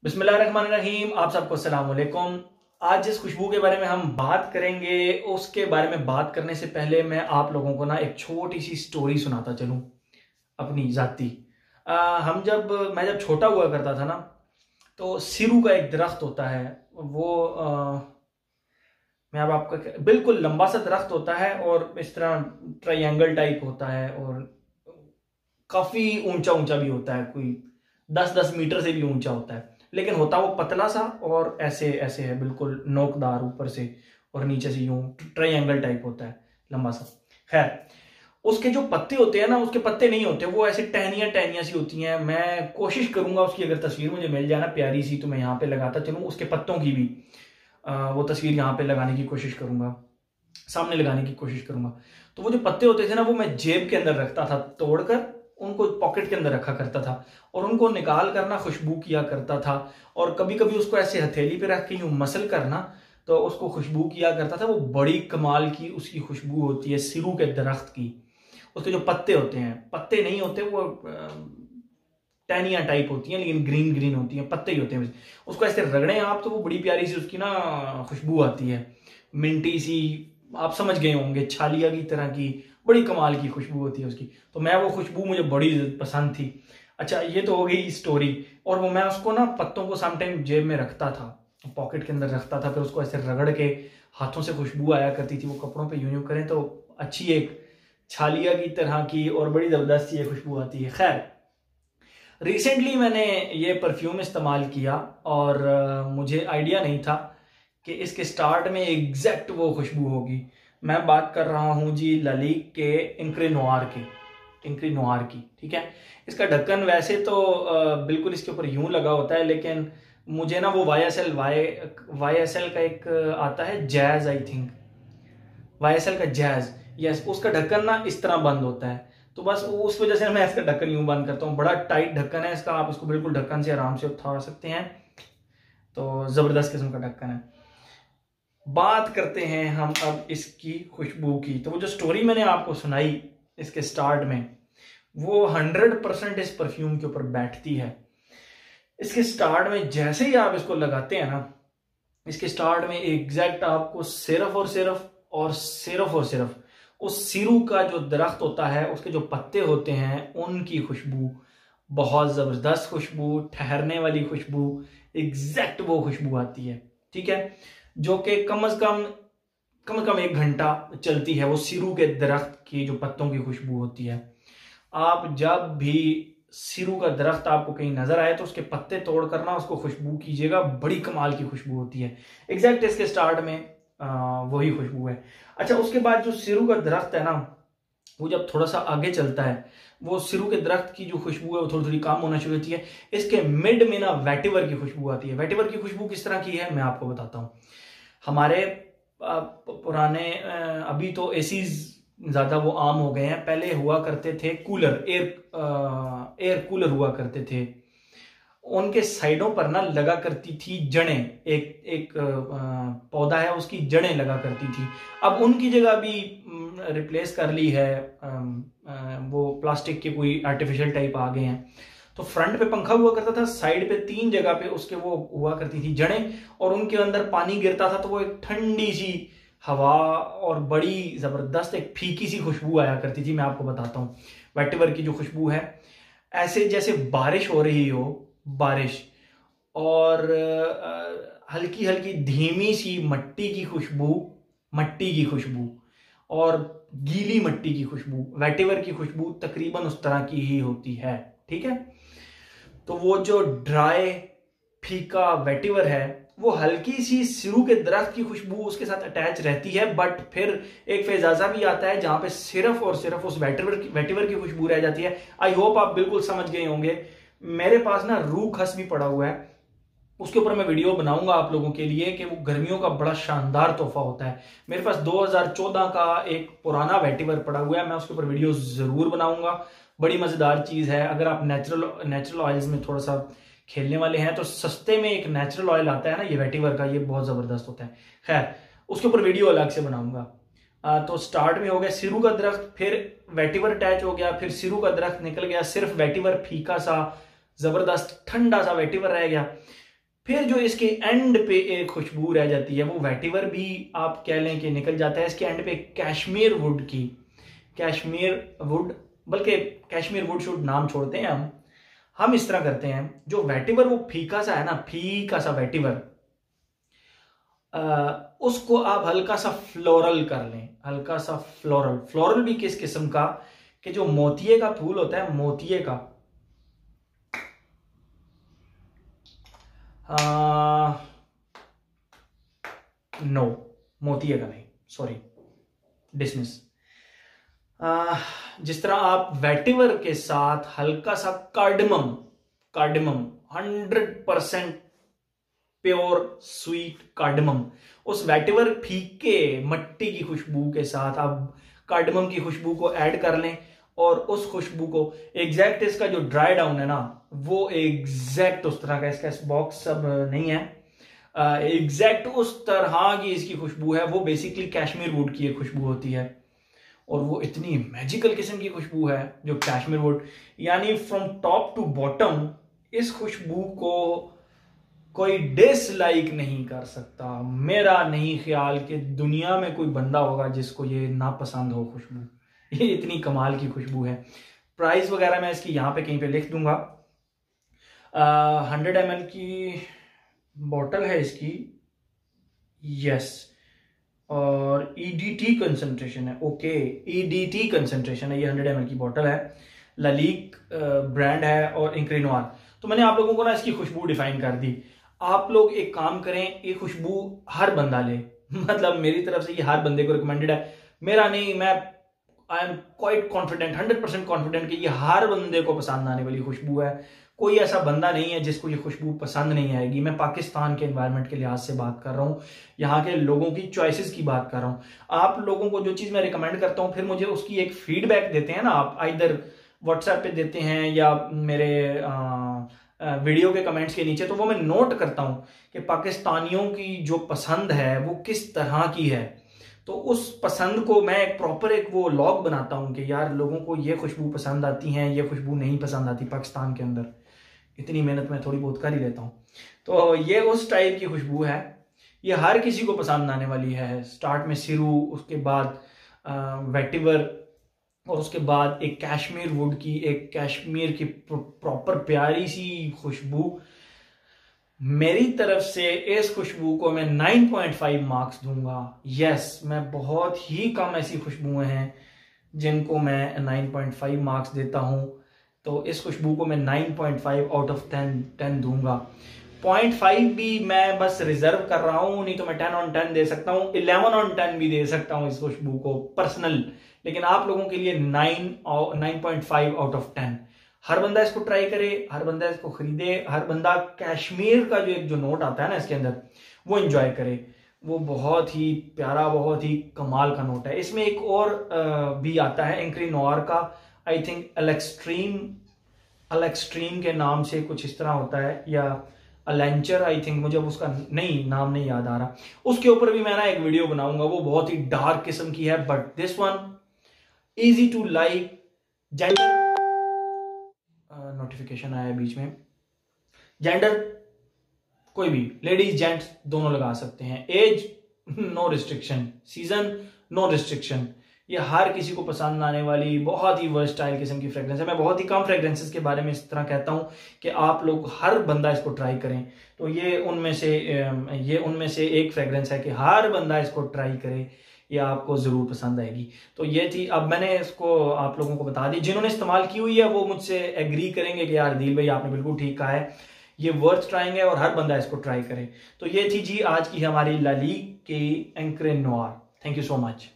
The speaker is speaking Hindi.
बिस्मिल्लाहिर्रहमानिर्रहीम। आप सबको अस्सलाम वालेकुम। आज जिस खुशबू के बारे में हम बात करेंगे उसके बारे में बात करने से पहले मैं आप लोगों को ना एक छोटी सी स्टोरी सुनाता चलूं अपनी जाती। मैं जब छोटा हुआ करता था ना, तो सिरू का एक दरख्त होता है। वो मैं अब आपका बिल्कुल लंबा सा दरख्त होता है और इस तरह ट्रायंगल टाइप होता है और काफी ऊंचा ऊंचा भी होता है, कोई 10-10 मीटर से भी ऊंचा होता है। लेकिन होता वो पतला सा और ऐसे ऐसे है, बिल्कुल नोकदार ऊपर से और नीचे से यूं ट्रायंगल टाइप होता है, लंबा सा। खैर, उसके जो पत्ते होते हैं ना, उसके पत्ते नहीं होते, वो ऐसे टहनियां टहनियां सी होती हैं। मैं कोशिश करूंगा उसकी अगर तस्वीर मुझे मिल जाए ना प्यारी सी, तो मैं यहाँ पे लगाता चलूँ उसके पत्तों की भी वो तस्वीर यहाँ पे लगाने की कोशिश करूंगा, सामने लगाने की कोशिश करूंगा। तो वो जो पत्ते होते थे ना, वो मैं जेब के अंदर रखता था, तोड़कर उनको पॉकेट के अंदर रखा करता था और उनको निकाल कर ना खुशबू किया करता था। और कभी कभी उसको ऐसे हथेली पे रख के यूं मसल करना, तो उसको खुशबू किया करता था। वो बड़ी कमाल की उसकी खुशबू होती है सिरू के दरख्त की। उसके जो पत्ते होते हैं, पत्ते नहीं होते वो टहनियां टाइप होती हैं, लेकिन ग्रीन ग्रीन होती हैं, पत्ते ही होते हैं। उसको ऐसे रगड़े आप तो वो बड़ी प्यारी सी उसकी ना खुशबू आती है, मिंटी सी, आप समझ गए होंगे, छालिया की तरह की बड़ी कमाल की खुशबू होती है उसकी। तो मैं वो खुशबू मुझे बड़ी पसंद थी। अच्छा, ये तो हो गई स्टोरी। और वो मैं उसको ना पत्तों को सम टाइम जेब में रखता था, पॉकेट के अंदर रखता था, फिर उसको ऐसे रगड़ के हाथों से खुशबू आया करती थी। वो कपड़ों पे यूं यूं करें तो अच्छी एक छालिया की तरह की और बड़ी जबरदस्त ये खुशबू आती है। खैर, रिसेंटली मैंने ये परफ्यूम इस्तेमाल किया और मुझे आइडिया नहीं था कि इसके स्टार्ट में एग्जैक्ट वो खुशबू होगी। मैं बात कर रहा हूँ जी ललीक के इंक्री नोआर की। ठीक है, इसका ढक्कन वैसे तो बिल्कुल इसके ऊपर यूं लगा होता है, लेकिन मुझे ना वो वाई एस एल का एक आता है जैज, आई थिंक वाईएसएल का जैज, यस, उसका ढक्कन ना इस तरह बंद होता है। तो बस उस वजह से मैं इसका ढक्कन यूं बंद करता हूँ। बड़ा टाइट ढक्कन है इसका, आप इसको बिल्कुल ढक्कन से आराम से उठा सकते हैं। तो जबरदस्त किस्म का ढक्कन है। बात करते हैं हम अब इसकी खुशबू की। तो वो जो स्टोरी मैंने आपको सुनाई इसके स्टार्ट में, वो 100% इस परफ्यूम के ऊपर बैठती है। इसके स्टार्ट में जैसे ही आप इसको लगाते हैं ना, इसके स्टार्ट में एग्जैक्ट आपको सिर्फ उस सिरू का जो दरख्त होता है, उसके जो पत्ते होते हैं, उनकी खुशबू, बहुत जबरदस्त खुशबू, ठहरने वाली खुशबू, एग्जैक्ट वो खुशबू आती है। ठीक है, जो कि कम से कम 1 घंटा चलती है। वो सिरू के दरख्त की जो पत्तों की खुशबू होती है। आप जब भी सिरू का दरख्त आपको कहीं नजर आए तो उसके पत्ते तोड़ कर ना उसको खुशबू कीजिएगा, बड़ी कमाल की खुशबू होती है। एग्जैक्ट इसके स्टार्ट में वही खुशबू है। अच्छा, उसके बाद जो सिरू का दरख्त है ना, वो जब थोड़ा सा आगे चलता है, वो सिरू के दरख्त की जो खुशबू है वो थोड़ी थोड़ी कम होना शुरू होती है। इसके मिड में ना वेटिवर की खुशबू आती है। वेटिवर की खुशबू किस तरह की है मैं आपको बताता हूँ। हमारे पुराने अभी तो एसीज ज्यादा वो आम हो गए हैं, पहले हुआ करते थे कूलर, एयर कूलर हुआ करते थे। उनके साइडों पर ना लगा करती थी जड़ें, एक पौधा है उसकी जड़ें लगा करती थी। अब उनकी जगह भी रिप्लेस कर ली है, वो प्लास्टिक के कोई आर्टिफिशियल टाइप आ गए हैं। तो फ्रंट पे पंखा हुआ करता था, साइड पे 3 जगह पे उसके वो हुआ करती थी जड़ें, और उनके अंदर पानी गिरता था तो वो एक ठंडी सी हवा और बड़ी जबरदस्त एक फीकी सी खुशबू आया करती थी। मैं आपको बताता हूँ वेटिवर की जो खुशबू है, ऐसे जैसे बारिश हो रही हो, बारिश, और हल्की हल्की धीमी सी मट्टी की खुशबू और गीली मट्टी की खुशबू। वेटिवर की खुशबू तकरीबन उस तरह की ही होती है। ठीक है, तो वो जो ड्राई फीका वेटिवर है, वो हल्की सी सिरू के दरख्त की खुशबू उसके साथ अटैच रहती है, बट फिर एक फेजाजा भी आता है जहां पे सिर्फ और सिर्फ उस वेटिवर की खुशबू रह जाती है। आई होप आप बिल्कुल समझ गए होंगे। मेरे पास ना रूह खस भी पड़ा हुआ है, उसके ऊपर मैं वीडियो बनाऊंगा आप लोगों के लिए, कि वो गर्मियों का बड़ा शानदार तोहफा होता है। मेरे पास 2014 का एक पुराना वेटिवर पड़ा हुआ है, मैं उसके ऊपर वीडियो जरूर बनाऊंगा। बड़ी मजेदार चीज है। अगर आप नेचुरल ऑयल्स में थोड़ा सा खेलने वाले हैं तो सस्ते में एक नेचुरल ऑयल आता है ना, ये वेटिवर का, ये बहुत जबरदस्त होता है। खैर, उसके ऊपर वीडियो अलग से बनाऊंगा। तो स्टार्ट में हो गया सिरू का दरख्त, फिर वेटिवर अटैच हो गया, फिर सिरू का दरख्त निकल गया, सिर्फ वेटिवर फीका सा जबरदस्त ठंडा सा वेटिवर रह गया। फिर जो इसके एंड पे एक खुशबू रह जाती है, वो वेटिवर भी आप कह लें कि निकल जाता है। इसके एंड पे कैश्मीर वुड की, कैश्मीर वुड, बल्कि कैश्मीर वुड शुड नाम छोड़ते हैं हम इस तरह करते हैं, जो वेटिवर वो फीका सा है ना, फीका सा वेटिवर, उसको आप हल्का सा फ्लोरल कर लें, हल्का सा फ्लोरल। फ्लोरल भी किस किस्म का, कि जो मोतिये का फूल होता है, मोतिये का, नो मोतिये का नहीं, सॉरी, डिसमिस। जिस तरह आप वेटिवर के साथ हल्का सा cardamom, cardamom 100% pure sweet cardamom, उस वेटिवर फीके मट्टी की खुशबू के साथ आप कार्डमम की खुशबू को ऐड कर लें, और उस खुशबू को एग्जैक्ट, इसका जो ड्राई डाउन है ना, वो एग्जैक्ट उस तरह का, इसका इस बॉक्स सब नहीं है, एग्जैक्ट उस तरह की इसकी खुशबू है। वो बेसिकली कैश्मीर वुड की एक खुशबू होती है, और वो इतनी मैजिकल किस्म की खुशबू है जो कैश्मीर वुड, यानी फ्रॉम टॉप टू बॉटम इस खुशबू को कोई डिसलाइक नहीं कर सकता। मेरा नहीं ख्याल कि दुनिया में कोई बंदा होगा जिसको ये नापसंद हो खुशबू। ये इतनी कमाल की खुशबू है। प्राइस वगैरह मैं इसकी यहाँ पे कहीं पे लिख दूंगा। 100 ml की बॉटल है इसकी, यस, और ईडीटी कंसंट्रेशन है, ओके, ईडीटी कंसंट्रेशन है, ये 100 ml की बॉटल है, ललीक ब्रांड है, और इंक्रेनोर। तो मैंने आप लोगों को ना इसकी खुशबू डिफाइन कर दी। आप लोग एक काम करें, ये खुशबू हर बंदा ले, मतलब मेरी तरफ से ये हर बंदे को रिकमेंडेड है, मेरा नहीं, मैं I am quite confident, 100% confident कि ये हर बंदे को पसंद आने वाली खुशबू है। कोई ऐसा बंदा नहीं है जिसको ये खुशबू पसंद नहीं आएगी। मैं पाकिस्तान के एनवायरनमेंट के लिहाज से बात कर रहा हूँ, यहाँ के लोगों की चॉइसेस की बात कर रहा हूँ। आप लोगों को जो चीज़ मैं रिकमेंड करता हूँ, फिर मुझे उसकी एक फीडबैक देते हैं ना आप, आइदर व्हाट्सएप पे देते हैं या मेरे वीडियो के कमेंट्स के नीचे, तो वो मैं नोट करता हूँ कि पाकिस्तानियों की जो पसंद है वो किस तरह की है। तो उस पसंद को मैं एक प्रॉपर एक वो लॉग बनाता हूँ कि यार लोगों को ये खुशबू पसंद आती हैं, ये खुशबू नहीं पसंद आती पाकिस्तान के अंदर। इतनी मेहनत मैं थोड़ी बहुत कर ही लेता हूँ। तो ये उस टाइप की खुशबू है, ये हर किसी को पसंद आने वाली है। स्टार्ट में सिरू, उसके बाद वेटिवर, और उसके बाद एक कैश्मीर वुड की, एक कैश्मीर की प्रॉपर प्यारी सी खुशबू। मेरी तरफ से इस खुशबू को मैं 9.5 मार्क्स दूंगा। यस, मैं बहुत ही कम ऐसी खुशबुएं हैं जिनको मैं 9.5 मार्क्स देता हूं, तो इस खुशबू को मैं 9.5 आउट ऑफ 10 दूंगा। 0.5 भी मैं बस रिजर्व कर रहा हूं, नहीं तो मैं 10 on 10 दे सकता हूं, 11 on 10 भी दे सकता हूं इस खुशबू को पर्सनल, लेकिन आप लोगों के लिए 9.5 आउट ऑफ 10। हर बंदा इसको ट्राई करे, हर बंदा इसको खरीदे, हर बंदा कैश्मीर का जो एक जो नोट आता है ना इसके अंदर, वो एंजॉय करे। वो बहुत ही प्यारा, बहुत ही कमाल का नोट है। इसमें एक और भी आता है इंक्रेनोर का, आई थिंक अलेक्स्ट्रीम के नाम से कुछ इस तरह होता है, या अलेंचर, आई थिंक, मुझे उसका नाम नहीं याद आ रहा। उसके ऊपर भी मैं ना एक वीडियो बनाऊंगा, वो बहुत ही डार्क किस्म की है, but this one easy to like. Gender, notification आया बीच में, जेंडर कोई भी, लेडीज जेंट्स दोनों लगा सकते हैं, age no restriction, season no restriction. ये हर किसी को पसंद आने वाली बहुत ही वर्सटाइल किस्म की फ्रेग्रेंस है। मैं बहुत ही कम फ्रेग्रेंसेस के बारे में इस तरह कहता हूं कि आप लोग हर बंदा इसको ट्राई करें, तो ये उनमें से एक फ्रेग्रेंस है कि हर बंदा इसको ट्राई करे, ये आपको जरूर पसंद आएगी। तो ये थी, अब मैंने इसको आप लोगों को बता दी। जिन्होंने इस्तेमाल की हुई है वो मुझसे एग्री करेंगे कि यार दिल भाई आपने बिल्कुल ठीक कहा है, ये वर्थ ट्राइंग है और हर बंदा इसको ट्राई करे। तो ये थी जी आज की हमारी ललीक की इंक्रेनोर। Thank you so much.